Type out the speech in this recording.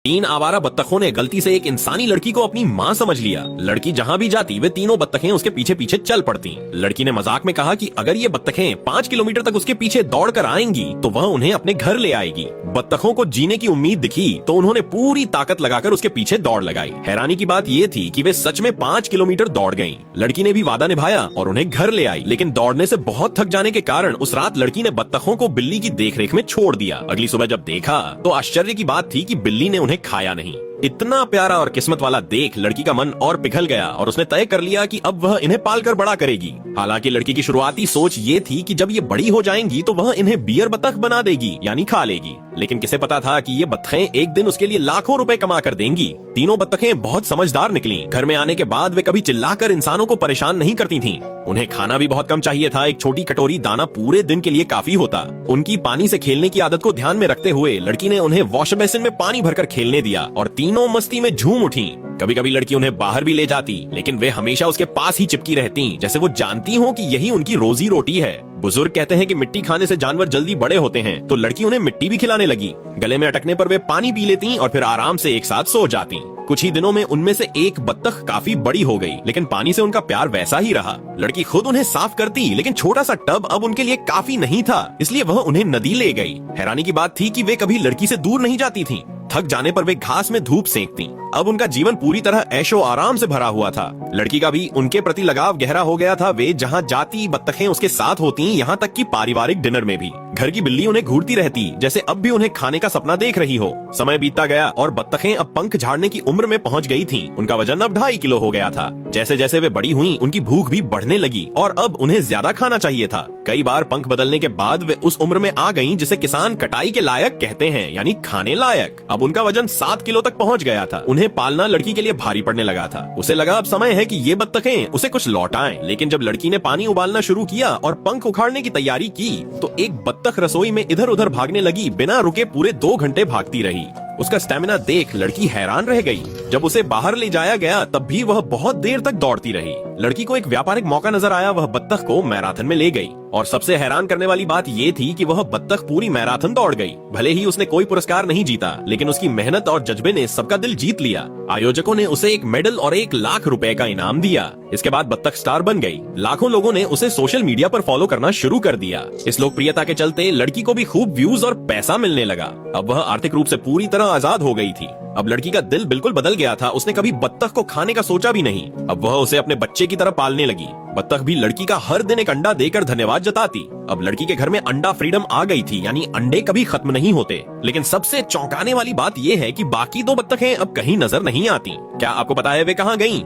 तीन आवारा बत्तखों ने गलती से एक इंसानी लड़की को अपनी माँ समझ लिया। लड़की जहाँ भी जाती वे तीनों बत्तखें उसके पीछे पीछे चल पड़ती। लड़की ने मजाक में कहा कि अगर ये बत्तखें 5 किलोमीटर तक उसके पीछे दौड़ कर आएंगी तो वह उन्हें अपने घर ले आएगी। बत्तखों को जीने की उम्मीद दिखी तो उन्होंने पूरी ताकत लगाकर उसके पीछे दौड़ लगाई। हैरानी की बात ये थी कि वे सच में 5 किलोमीटर दौड़ गईं। लड़की ने भी वादा निभाया और उन्हें घर ले आई, लेकिन दौड़ने से बहुत थक जाने के कारण उस रात लड़की ने बत्तखों को बिल्ली की देखरेख में छोड़ दिया। अगली सुबह जब देखा तो आश्चर्य की बात थी कि बिल्ली ने उन्हें खाया नहीं। इतना प्यारा और किस्मत वाला देख लड़की का मन और पिघल गया और उसने तय कर लिया कि अब वह इन्हें पालकर बड़ा करेगी। हालांकि लड़की की शुरुआती सोच ये थी कि जब ये बड़ी हो जाएंगी तो वह इन्हें बियर बतख बना देगी, यानी खा लेगी। लेकिन किसे पता था कि ये बत्तखें एक दिन उसके लिए लाखों रुपए कमा कर देंगी। तीनों बत्तखें बहुत समझदार निकली। घर में आने के बाद वे कभी चिल्लाकर इंसानों को परेशान नहीं करती थीं। उन्हें खाना भी बहुत कम चाहिए था। एक छोटी कटोरी दाना पूरे दिन के लिए काफी होता। उनकी पानी से खेलने की आदत को ध्यान में रखते हुए लड़की ने उन्हें वॉश बेसिन में पानी भरकर खेलने दिया और तीनों मस्ती में झूम उठी। कभी कभी लड़की उन्हें बाहर भी ले जाती, लेकिन वे हमेशा उसके पास ही चिपकी रहती, जैसे वो जानती हों कि यही उनकी रोजी रोटी है। बुजुर्ग कहते हैं कि मिट्टी खाने से जानवर जल्दी बड़े होते हैं, तो लड़की उन्हें मिट्टी भी खिलाने लगी। गले में अटकने पर वे पानी पी लेती और फिर आराम से एक साथ सो जाती। कुछ ही दिनों में उनमें से एक बत्तख काफी बड़ी हो गई, लेकिन पानी से उनका प्यार वैसा ही रहा। लड़की खुद उन्हें साफ करती, लेकिन छोटा सा टब अब उनके लिए काफी नहीं था, इसलिए वह उन्हें नदी ले गई। हैरानी की बात थी कि वे कभी लड़की से दूर नहीं जाती थीं। थक जाने पर वे घास में धूप सेंकती। अब उनका जीवन पूरी तरह ऐशो आराम से भरा हुआ था। लड़की का भी उनके प्रति लगाव गहरा हो गया था। वे जहाँ जाती बत्तखें उसके साथ होती, यहाँ तक कि पारिवारिक डिनर में भी। घर की बिल्ली उन्हें घूरती रहती, जैसे अब भी उन्हें खाने का सपना देख रही हो। समय बीतता गया और बत्तखें अब पंख झाड़ने की उम्र में पहुँच गई थीं। उनका वजन अब 2.5 किलो हो गया था। जैसे जैसे वे बड़ी हुई उनकी भूख भी बढ़ने लगी और अब उन्हें ज्यादा खाना चाहिए था। कई बार पंख बदलने के बाद वे उस उम्र में आ गईं जिसे किसान कटाई के लायक कहते हैं, यानी खाने लायक। अब उनका वजन 7 किलो तक पहुंच गया था। उन्हें पालना लड़की के लिए भारी पड़ने लगा था। उसे लगा अब समय है कि ये बत्तखें उसे कुछ लौटाएं। लेकिन जब लड़की ने पानी उबालना शुरू किया और पंख उखाड़ने की तैयारी की तो एक बत्तख रसोई में इधर उधर भागने लगी। बिना रुके पूरे 2 घंटे भागती रही। उसका स्टेमिना देख लड़की हैरान रह गई। जब उसे बाहर ले जाया गया तब भी वह बहुत देर तक दौड़ती रही। लड़की को एक व्यापारिक मौका नजर आया। वह बत्तख को मैराथन में ले गई और सबसे हैरान करने वाली बात ये थी कि वह बत्तख पूरी मैराथन दौड़ गई। भले ही उसने कोई पुरस्कार नहीं जीता, लेकिन उसकी मेहनत और जज्बे ने सबका दिल जीत लिया। आयोजकों ने उसे एक मेडल और 1 लाख रुपए का इनाम दिया। इसके बाद बत्तख स्टार बन गई। लाखों लोगों ने उसे सोशल मीडिया पर फॉलो करना शुरू कर दिया। इस लोकप्रियता के चलते लड़की को भी खूब व्यूज और पैसा मिलने लगा। अब वह आर्थिक रूप से पूरी तरह आजाद हो गई थी। अब लड़की का दिल बिल्कुल बदल गया था। उसने कभी बत्तख को खाने का सोचा भी नहीं। अब वह उसे अपने बच्चे की तरह पालने लगी। बत्तख भी लड़की का हर दिन एक अंडा देकर धन्यवाद जताती। अब लड़की के घर में अंडा फ्रीडम आ गई थी, यानी अंडे कभी खत्म नहीं होते। लेकिन सबसे चौंकाने वाली बात यह है कि बाकी 2 बत्तखें अब कहीं नजर नहीं आती। क्या आपको पता है वे कहाँ गईं?